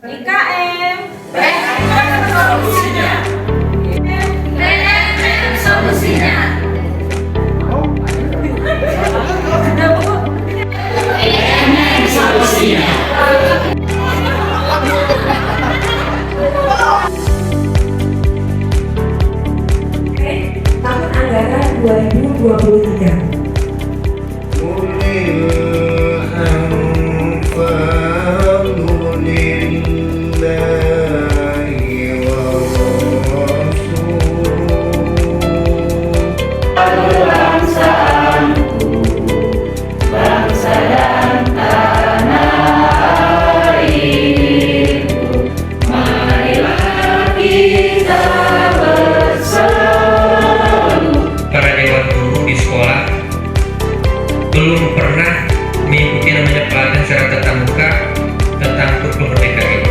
IKM BNN solusinya. BNN solusinya. BNN solusinya. Tahun anggaran 2023. Belum pernah mengikuti namanya pelatihan secara tatap muka tentang kurikulum merdeka ini.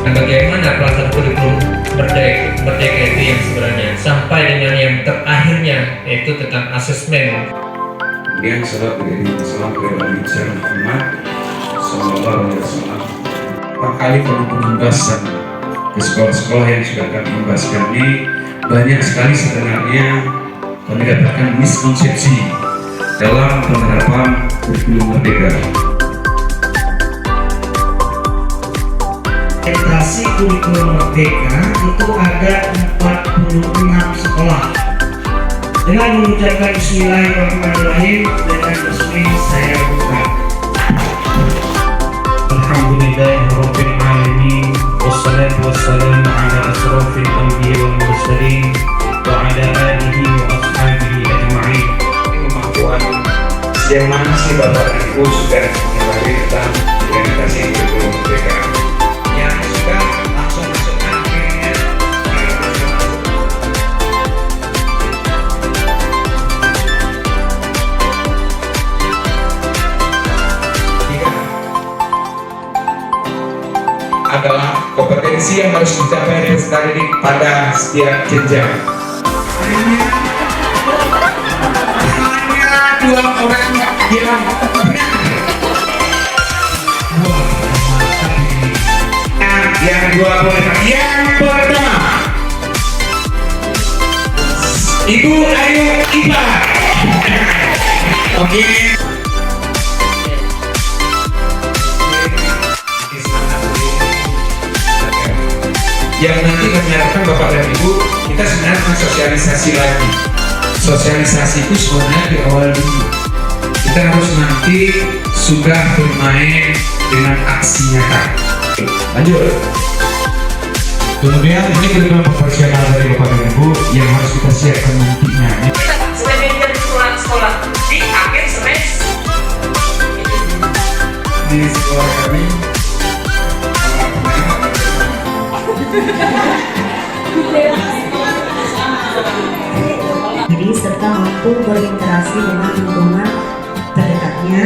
Nah, bagaimana pelaksanaan kurikulum merdeka itu yang sebenarnya sampai dengan yang terakhirnya yaitu tentang asesmen. Kemudian salat salam kepada Nabi Muhammad Sallallahu Alaihi Wasallam. Pertama kali pembahasan ke sekolah-sekolah yang sudah kami membahaskan ini banyak sekali sebenarnya kami dapatkan miskonsepsi dalam penerapan kurikulum merdeka. Orientasi kurikulum merdeka itu ada 46 sekolah. Dengan mengucapkan Bismillahirrahmanirrahim, dengan resmi saya buka. Alhamdulillahirabbil alamin, wassalatu wassalamu ala asrofil anbiya wal mursalin wa ala alihi wa ashabihi ajma'in. Yang mana sih Bapak dan Ibu sudah mengetahui tentang implementasi kurikulum merdeka? Yang sudah langsung masukkan akhirnya adalah kompetensi yang harus dicapai peserta didik pada setiap jenjang. Dua orang yang dua orang yang pertama Ibu Ayu Iba. Oke. Yang nanti kami harapkan Bapak dan Ibu, kita sebenarnya mensosialisasi lagi. Sosialisasi itu sebenarnya di awal dulu. Kita harus nanti sudah bermain dengan aksi nyata. Lanjut. Kemudian ini kedua proporsional dari Bapak dan Ibu yang harus kita siapkan nantinya. Sebagai sekolah di akhir semester. Di sekolah kami Diri serta mampu berinteraksi dengan lingkungan terdekatnya.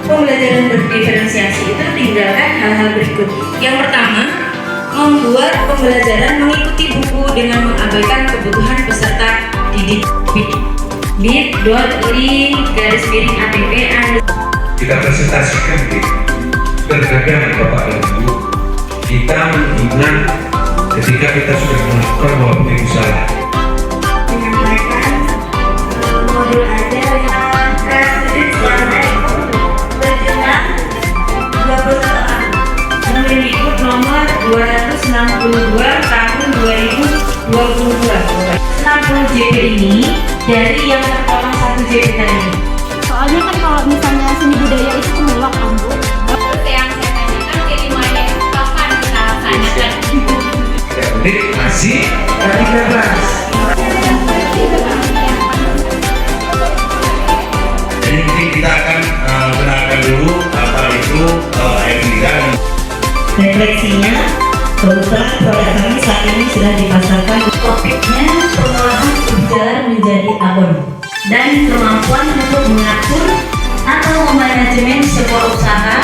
Pembelajaran berdiferensiasi itu tinggalkan hal-hal berikut. Yang pertama, membuat pembelajaran mengikuti buku dengan mengabaikan kebutuhan peserta didik. bit.ly/APP kita presentasikan di beragam Bapak dan Ibu. Kita menghina ketika kita sudah melakukan walaupun itu salah. menyampaikan modul ajar dengan karakteristik berjumlah 21 orang. Mendikbud nomor 262 tahun 2022. 60 JP ini dari yang terpotong 1 JP tadi. Soalnya kan kalau misalnya seni budaya itu kemuak kan Bu. Terus yang saya tanyakan kelimanya kapan kita laksanakan? Yang penting masih tadi bebas. Jadi mungkin kita akan kenalkan dulu apa itu AMD. Refleksinya, kebetulan produk kami saat ini sudah dipasarkan. Topiknya pengolahan ujar menjadi abon dan kemampuan untuk mengatur atau memanajemen sebuah usaha.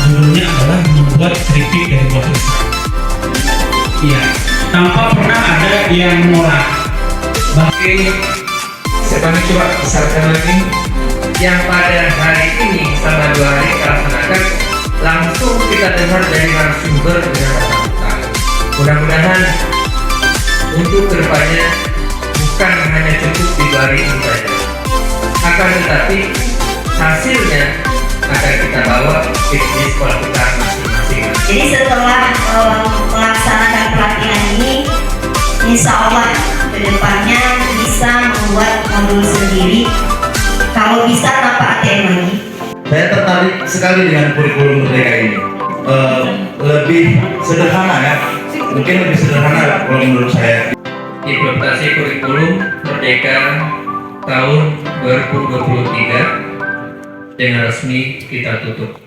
Judulnya adalah membuat keripik dari buah pisang. Iya, tanpa pernah ada yang menolak. Oke, saya coba besarkan lagi. Yang pada hari ini selama 2 hari kita laksanakan langsung kita dengar dari narasumber dengan tatap muka. Mudah-mudahan untuk kedepannya bukan hanya cukup diberi ini saja, akan tetapi hasilnya akan kita bawa di sekolah kita masing-masing. Jadi setelah melaksanakan pelatihan ini, insya Allah kedepannya bisa membuat modul sendiri. Kalau bisa tanpa ATM lagi. Saya tertarik sekali dengan kurikulum Merdeka ini. Lebih sederhana ya, mungkin lebih sederhana kalau menurut saya. Implementasi kurikulum Merdeka tahun 2023 dengan resmi kita tutup.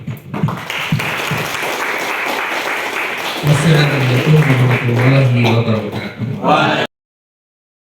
Wassalamualaikum warahmatullahi wabarakatuh.